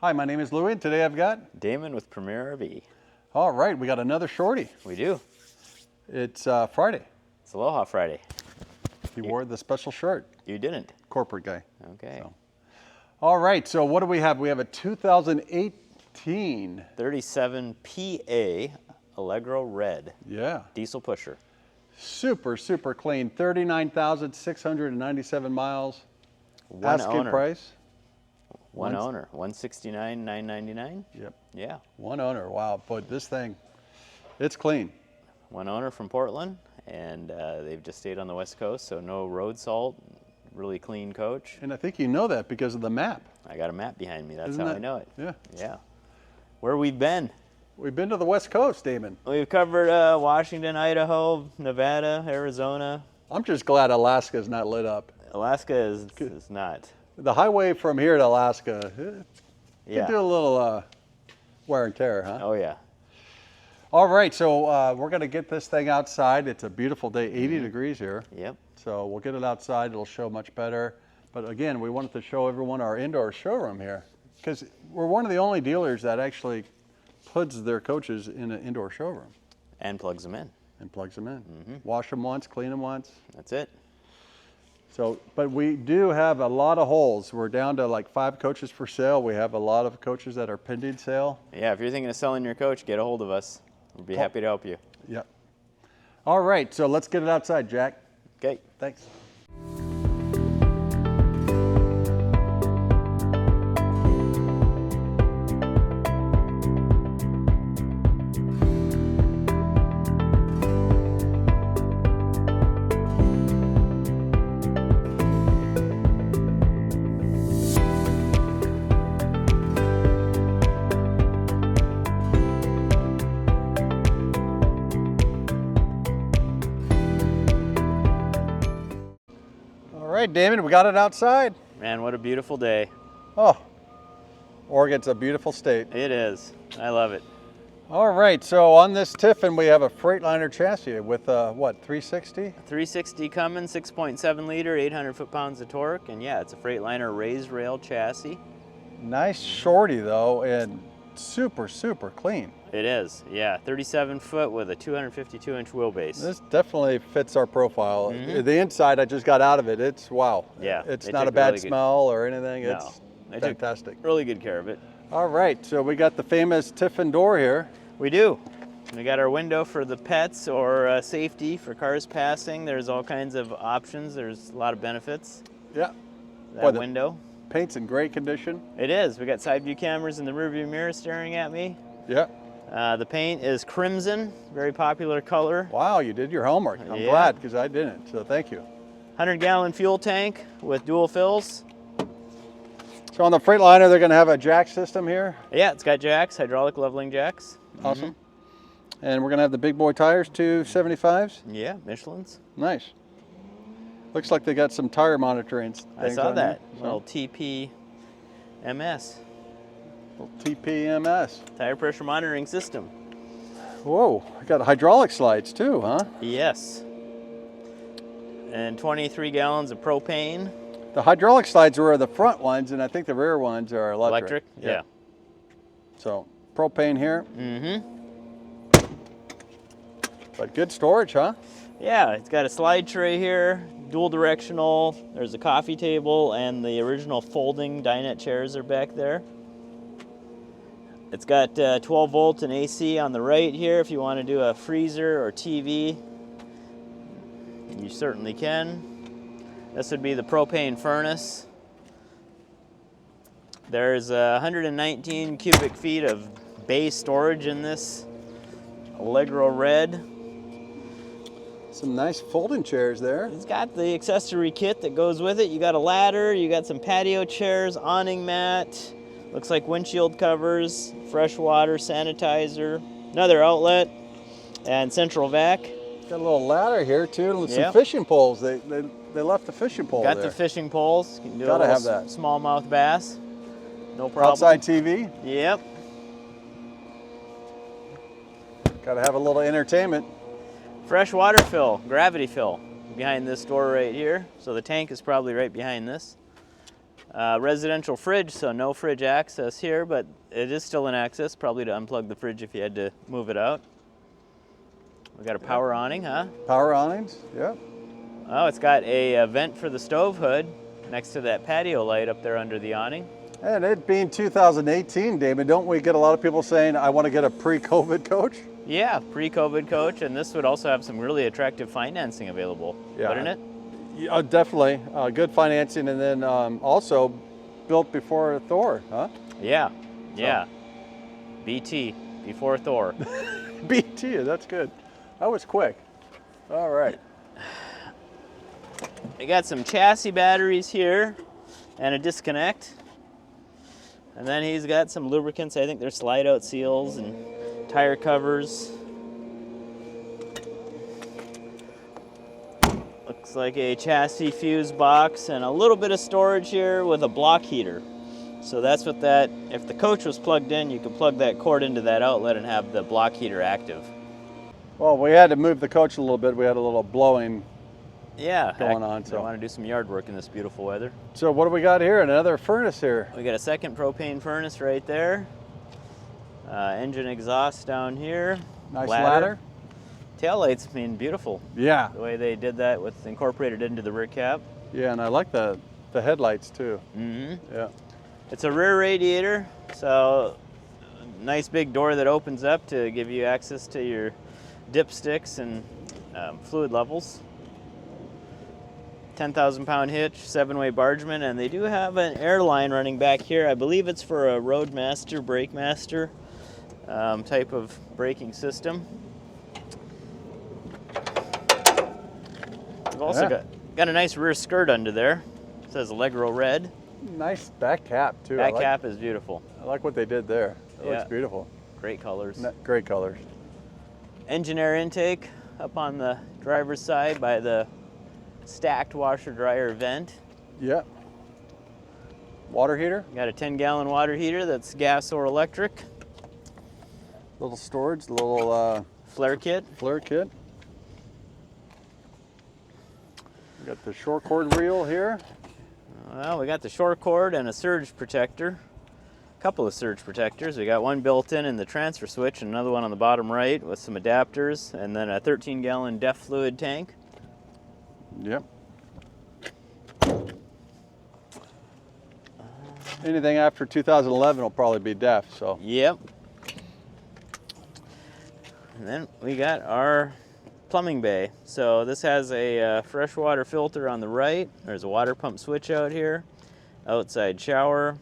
Hi, my name is Louie, and today I've got Damon with Premier RV. All right, we got another shorty. We do. It's Friday. It's Aloha Friday. He wore the special shirt. You didn't. Corporate guy. Okay. So. All right, so what do we have? We have a 2018 37 PA Allegro Red. Yeah. Diesel pusher. Super, super clean. 39,697 miles. One Asking owner. price. One owner. $169,999. Yep. Yeah. One owner. Wow, but this thing, it's clean. One owner from Portland, and they've just stayed on the West Coast, so no road salt. Really clean coach. And I think you know that because of the map. I got a map behind me. That's Isn't how that, I know it. Yeah. Yeah. Where we've been. We've been to the West Coast, Damon. We've covered Washington, Idaho, Nevada, Arizona. I'm just glad Alaska's not lit up. Alaska is not. The highway from here to Alaska, it Yeah. can do a little wear and tear, huh? Oh, yeah. All right, so we're going to get this thing outside. It's a beautiful day, 80 degrees here. Yep. So we'll get it outside. It'll show much better. But again, we wanted to show everyone our indoor showroom here because we're one of the only dealers that actually puts their coaches in an indoor showroom. And plugs them in. And plugs them in. Wash them once, clean them once. That's it. So, but we do have a lot of holes. We're down to like 5 coaches for sale. We have a lot of coaches that are pending sale. Yeah, if you're thinking of selling your coach, get a hold of us. We'll be happy to help you. Yep. All right, so let's get it outside, Jack. Okay. Thanks. All right, Damon, we got it outside. Man, what a beautiful day. Oh, Oregon's a beautiful state. It is. I love it. All right, so on this Tiffin, we have a Freightliner chassis with what, 360? 360 Cummins, 6.7 liter, 800 foot-pounds of torque, and yeah, it's a Freightliner raised rail chassis. Nice shorty though, and super, super clean. It is, yeah. 37 foot with a 252-inch wheelbase. This definitely fits our profile. The inside, I just got out of it. It's wow. Yeah, It's they not a took bad really good- smell or anything. No, It's they took fantastic. really good care of it. All right, so we got the famous Tiffin door here. We do. We got our window for the pets or safety for cars passing. There's all kinds of options. There's a lot of benefits. Yeah. That Boy, the window. paint's in great condition. It is. We got side view cameras in the rearview mirror staring at me. Yeah. The paint is crimson, very popular color. Wow, you did your homework. I'm Yeah. glad because I didn't, so thank you. 100-gallon fuel tank with dual fills. So on the Freightliner, they're going to have a jack system here. Yeah, it's got jacks, hydraulic leveling jacks. Awesome. And we're going to have the big boy tires, 275s. Yeah, Michelin's. Nice. Looks like they got some tire monitoring things I saw on that. here. Little TPMS, Little TPMS. tire pressure monitoring system. Whoa, we got hydraulic slides too, huh? Yes. And 23 gallons of propane. The hydraulic slides were the front ones, and I think the rear ones are electric. Yeah. So propane here, Mm-hmm. but good storage, huh? Yeah, it's got a slide tray here, dual directional. There's a coffee table, and the original folding dinette chairs are back there. It's got 12 volt and AC on the right here. If you want to do a freezer or TV, you certainly can. This would be the propane furnace. There's 119 cubic feet of bay storage in this Allegro Red. Some nice folding chairs there. It's got the accessory kit that goes with it. You got a ladder, you got some patio chairs, awning mat, looks like windshield covers, fresh water sanitizer, another outlet, and central vac. Got a little ladder here too, and some Yep. fishing poles. They left the fishing pole Got there. the fishing poles. You can do Gotta a have little that. smallmouth bass. No problem. Outside TV. Yep. Got to have a little entertainment. Fresh water fill, gravity fill, behind this door right here. So the tank is probably right behind this. Residential fridge, so no fridge access here, but it is still in access, probably to unplug the fridge if you had to move it out. We got a power awning, huh? Power awnings, yeah. Oh, it's got a vent for the stove hood next to that patio light up there under the awning. And it being 2018, Damon, don't we get a lot of people saying, I want to get a pre-COVID coach? Yeah, pre-COVID coach, and this would also have some really attractive financing available, wouldn't it? Yeah, definitely. Good financing, and then also built before Thor, huh? Yeah, yeah. BT, before Thor. BT, that's good. That was quick. All right. We got some chassis batteries here and a disconnect. And then he's got some lubricants. I think they're slide out seals and tire covers. Looks like a chassis fuse box and a little bit of storage here with a block heater. So that's what that, if the coach was plugged in, you could plug that cord into that outlet and have the block heater active. Well, we had to move the coach a little bit. We had a little blowing going on. So I want to do some yard work in this beautiful weather. So what do we got here? Another furnace here. We got a second propane furnace right there. Engine exhaust down here. Nice ladder. Taillights, I mean, beautiful. Yeah. The way they did that with incorporated into the rear cab. Yeah, and I like the headlights too. Mm-hmm. Yeah. It's a rear radiator, so nice big door that opens up to give you access to your dipsticks and fluid levels. 10,000 pound hitch, 7-way bargeman, and they do have an air line running back here. I believe it's for a Roadmaster, Brakemaster type of braking system. We've also got a nice rear skirt under there. It says Allegro Red. Nice back cap too. Back cap is beautiful. I like what they did there. It looks beautiful. Great colors. Great colors. Engine air intake up on the driver's side by the stacked washer dryer vent. Yep. Water heater. Got a 10-gallon water heater that's gas or electric. Little storage, little flare kit. Flare kit. We got the short cord reel here. Well, we got the short cord and a surge protector. A couple of surge protectors. We got one built in the transfer switch and another one on the bottom right with some adapters, and then a 13-gallon DEF fluid tank. Yep. Anything after 2011 will probably be DEF, so. Yep. And then we got our plumbing bay. So this has a freshwater filter on the right. There's a water pump switch out here. Outside shower.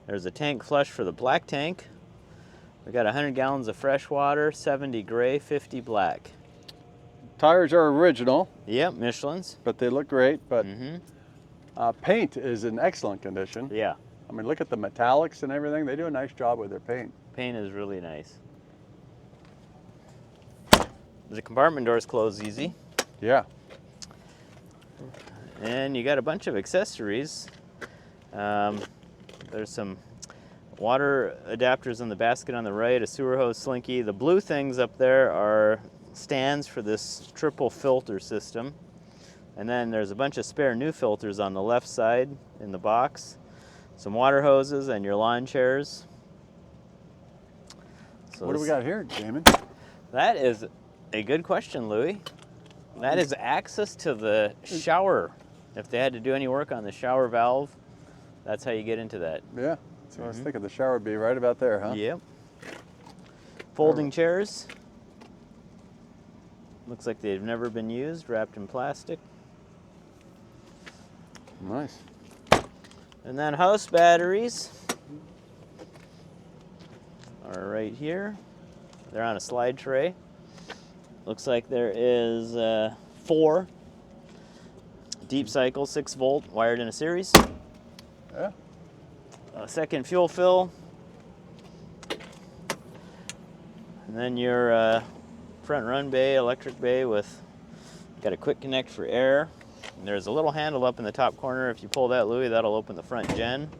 There's a tank flush for the black tank. We got 100 gallons of fresh water, 70 gray, 50 black. Tires are original. Yep, Michelin's. But they look great. But paint is in excellent condition. Yeah. I mean, look at the metallics and everything. They do a nice job with their paint. Paint is really nice. The compartment doors close easy. Yeah. And you got a bunch of accessories. There's some water adapters in the basket on the right, a sewer hose slinky. The blue things up there are stands for this triple filter system. And then there's a bunch of spare new filters on the left side in the box. Some water hoses and your lawn chairs. So what do we got here, Damon? That is a good question, Louie. That is access to the shower. If they had to do any work on the shower valve, that's how you get into that. Yeah, so I was thinking the shower would be right about there, huh? Yep. Folding chairs. Looks like they've never been used, wrapped in plastic. Nice. And then house batteries are right here. They're on a slide tray. Looks like there is 4 deep cycle 6-volt wired in a series. Yeah. A second fuel fill. And then your front run bay, electric bay with, got a quick connect for air. And there's a little handle up in the top corner. If you pull that, Louie, that'll open the front gen.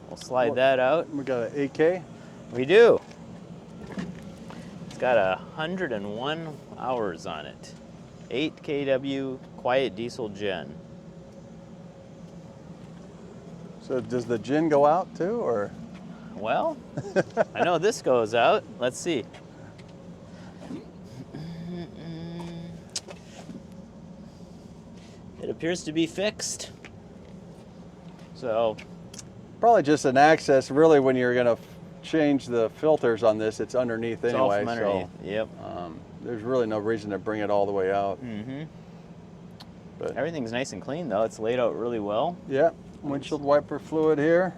We'll slide that out. We got an AK. We do. It's got 101 hours on it. 8 kW quiet diesel gen. So does the gin go out too, or? Well, I know this goes out. Let's see. It appears to be fixed. So, Probably just an access. Really, when you're gonna change the filters on this, it's underneath it's all anyway. from underneath. So Yep. there's really no reason to bring it all the way out. Mm-hmm. But Everything's nice and clean though. It's laid out really well. yeah, windshield wiper fluid here.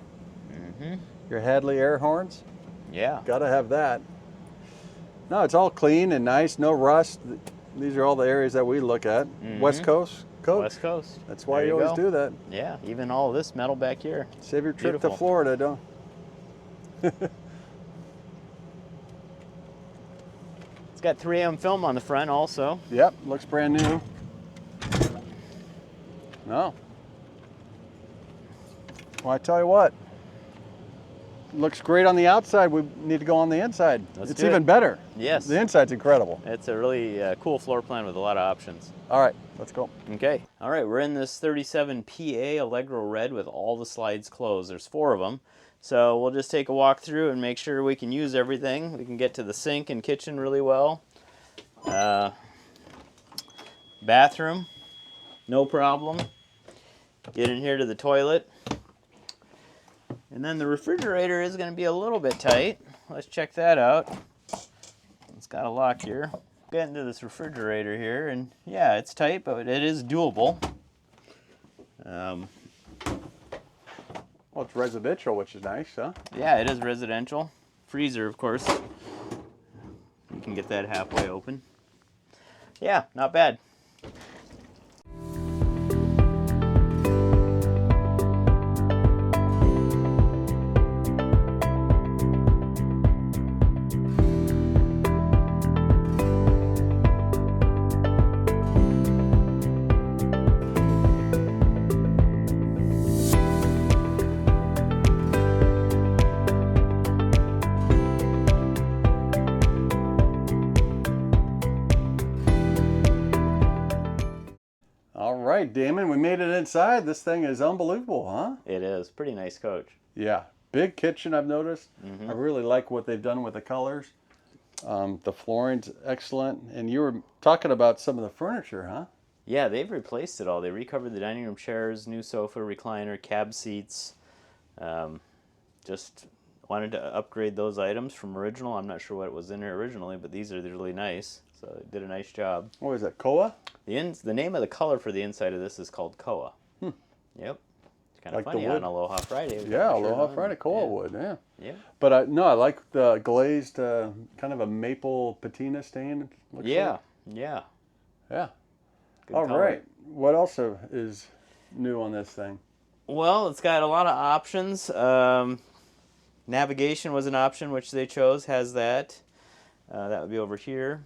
Mm-hmm. Your Hadley air horns. Yeah. Gotta have that. No, it's all clean and nice, no rust. These are all the areas that we look at. West Coast coach. West Coast. That's why There you always go. do that. Yeah, even all this metal back here. Save your trip Beautiful. to Florida, don't. It's got 3M film on the front also. Yep, looks brand new. No. Well, I tell you what. Looks great on the outside. We need to go on the inside. Let's It's do even it. better. Yes. The inside's incredible. It's a really cool floor plan with a lot of options. All right, let's go. Okay. All right, we're in this 37 PA Allegro Red with all the slides closed. There's 4 of them. So we'll just take a walk through and make sure we can use everything. We can get to the sink and kitchen really well. Bathroom, no problem. Get in here to the toilet. And then the refrigerator is going to be a little bit tight. Let's check that out. It's got a lock here. Get into this refrigerator here, and yeah, it's tight, but it is doable. Well, it's residential, which is nice, huh? Yeah, it is residential. Freezer, of course. You can get that halfway open. Yeah, not bad. All right, Damon, we made it inside. This thing is unbelievable, huh? It is. Pretty nice coach. Yeah, big kitchen, I've noticed. I really like what they've done with the colors. The flooring's excellent. And you were talking about some of the furniture, huh? Yeah, they've replaced it all. They recovered the dining room chairs, new sofa, recliner, cab seats. Just wanted to upgrade those items from original. I'm not sure what was in there originally, but these are really nice. So they did a nice job. What is that, Koa? The name of the color for the inside of this is called Koa. Yep. It's kind of Like the funny wood? on Aloha Friday. with Yeah, that shirt Aloha on. Friday, Koa Yeah. wood, yeah. Yeah. But I like the glazed, kind of a maple patina stain. it looks Yeah. like. Yeah. Yeah. Good All color. right. What else is new on this thing? Well, it's got a lot of options. Navigation was an option, which they chose, has that. That would be over here.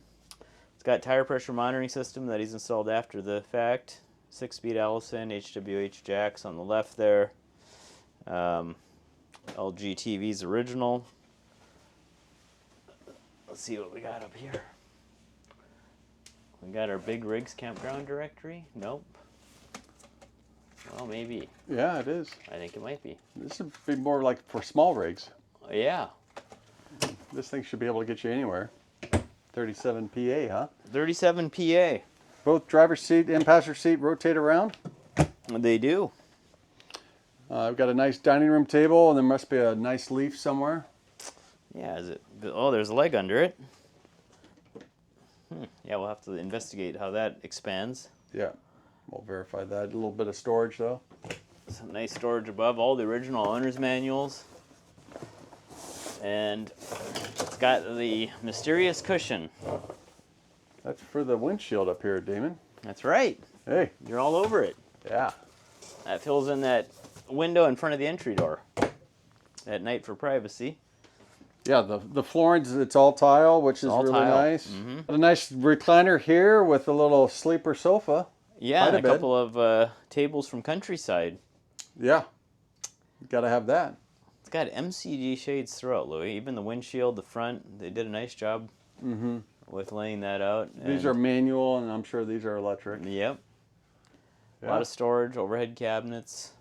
It's got tire pressure monitoring system that he's installed after the fact. 6-speed Allison, HWH jacks on the left there. LG TV's original. Let's see what we got up here. We got our big rigs campground directory. Nope. Well, maybe. Yeah, it is. I think it might be. This would be more like for small rigs. Yeah. This thing should be able to get you anywhere. 37 PA, huh? 37 PA. Both driver's seat and passenger seat rotate around. They do. I've got a nice dining room table, and there must be a nice leaf somewhere. Yeah, is it? Oh, there's a leg under it. Yeah, we'll have to investigate how that expands. Yeah, we'll verify that. A little bit of storage, though. Some nice storage above, all the original owner's manuals. And it's got the mysterious cushion. That's for the windshield up here, Damon. That's right. Hey, You're all over it. yeah. That fills in that window in front of the entry door at night for privacy. Yeah, the flooring's, it's all tile, which is all really tile. nice. A nice recliner here with a little sleeper sofa. Yeah, and Quite a a bit. couple of tables from Countryside. Yeah, got to have that. It's got MCD shades throughout, Louie. Even the windshield, the front, they did a nice job with laying that out. These are manual, and I'm sure these are electric. Yep. A Yeah. lot of storage, overhead cabinets.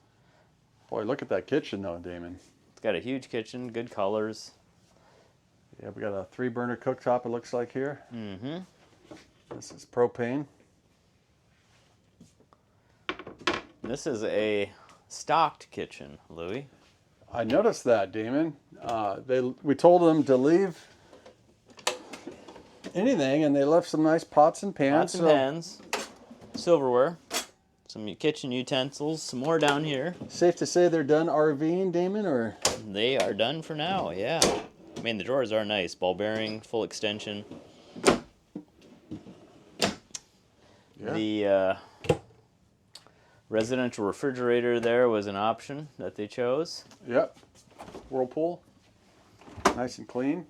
Boy, look at that kitchen though, Damon. It's got a huge kitchen, good colors. Yeah, we got a 3-burner cooktop, it looks like here. Mm-hmm. This is propane. This is a stocked kitchen, Louie. I noticed that, Damon. We told them to leave anything, and they left some nice pots and pans. Pots and pans, silverware, some kitchen utensils, some more down here. Safe to say they're done RVing, Damon, or? They are done for now, yeah. I mean, the drawers are nice. Ball bearing, full extension. Yeah. The residential refrigerator there was an option that they chose. Yep. Whirlpool. Nice and clean.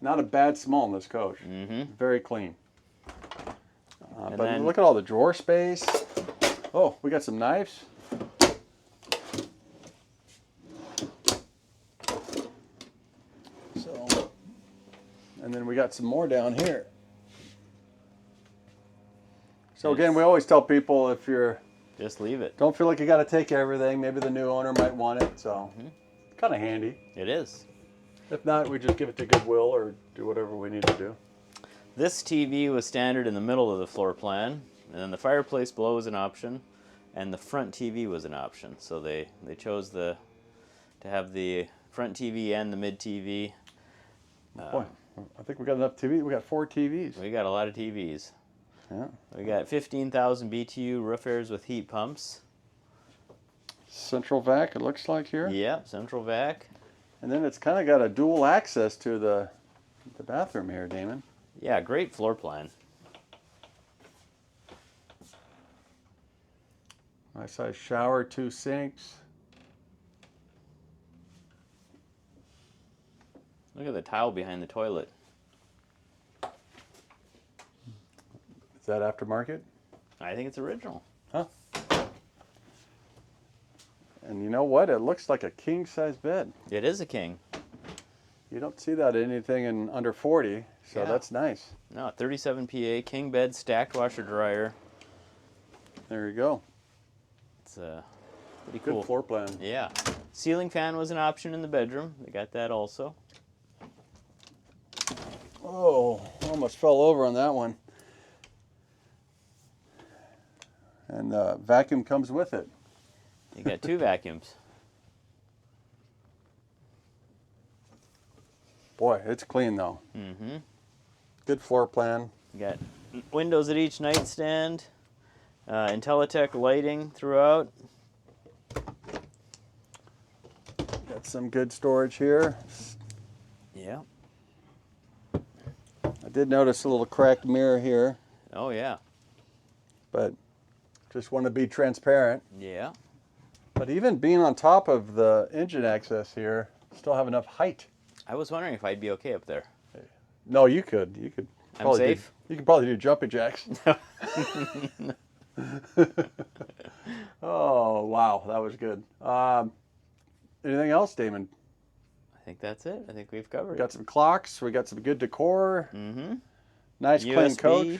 Not a bad smell in this coach. Mm-hmm. Very clean. But then, look at all the drawer space. Oh, we got some knives. So, and then we got some more down here. So again, we always tell people if you're just leave it. don't feel like you got to take everything. Maybe the new owner might want it. So, kind of handy. It is. If not, we just give it to Goodwill or do whatever we need to do. This TV was standard in the middle of the floor plan, and then the fireplace below was an option, and the front TV was an option. So they chose to have the front TV and the mid TV. Boy, I think we got enough TV. We got 4 TVs. We got a lot of TVs. Yeah. We got 15,000 BTU roof airs with heat pumps. Central vac, it looks like here. Yep, central vac. And then it's kind of got a dual access to the bathroom here, Damon. Yeah, great floor plan. Nice size shower, 2 sinks. Look at the tile behind the toilet. Is that aftermarket? I think it's original. Huh? And you know what? It looks like a king size bed. It is a king. You don't see that in anything in under 40, so Yeah. that's nice. No, 37 PA, king bed, stacked washer dryer. There you go. It's pretty Good cool. floor plan. Yeah. Ceiling fan was an option in the bedroom. They got that also. Oh, almost fell over on that one. And the vacuum comes with it. You got 2 vacuums. Boy, it's clean though. Mm-hmm. Good floor plan. You got windows at each nightstand. Intelitech lighting throughout. Got some good storage here. Yeah. I did notice a little cracked mirror here, Oh, yeah. but just want to be transparent. Yeah. But even being on top of the engine access here, still have enough height. I was wondering if I'd be okay up there. No, you could. You could. I'm probably safe? You could probably do jumping jacks. Oh, wow. That was good. Anything else, Damon? I think that's it. I think we've covered We got some clocks. We got some good decor. it. Mm-hmm. Nice clean USB. coach.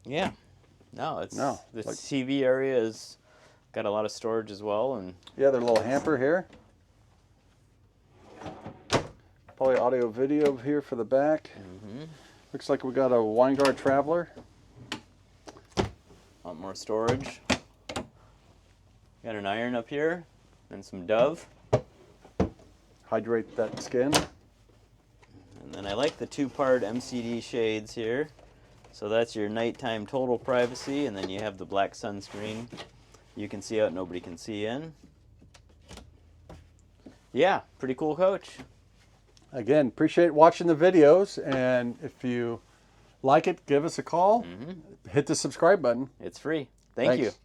Yeah. No, it's No, the like- TV area is got a lot of storage as well, and Yeah, their little hamper here. Probably audio video here for the back. Looks like we got a Weingart Traveler. a lot more storage. Got an iron up here and some Dove. Hydrate that skin. And then I like the 2-part MCD shades here. So that's your nighttime total privacy, and then you have the black sunscreen. You can see out, nobody can see in. Yeah, pretty cool coach. Again, appreciate watching the videos, and if you like it, give us a call. Hit the subscribe button. It's free. Thank you. Thanks.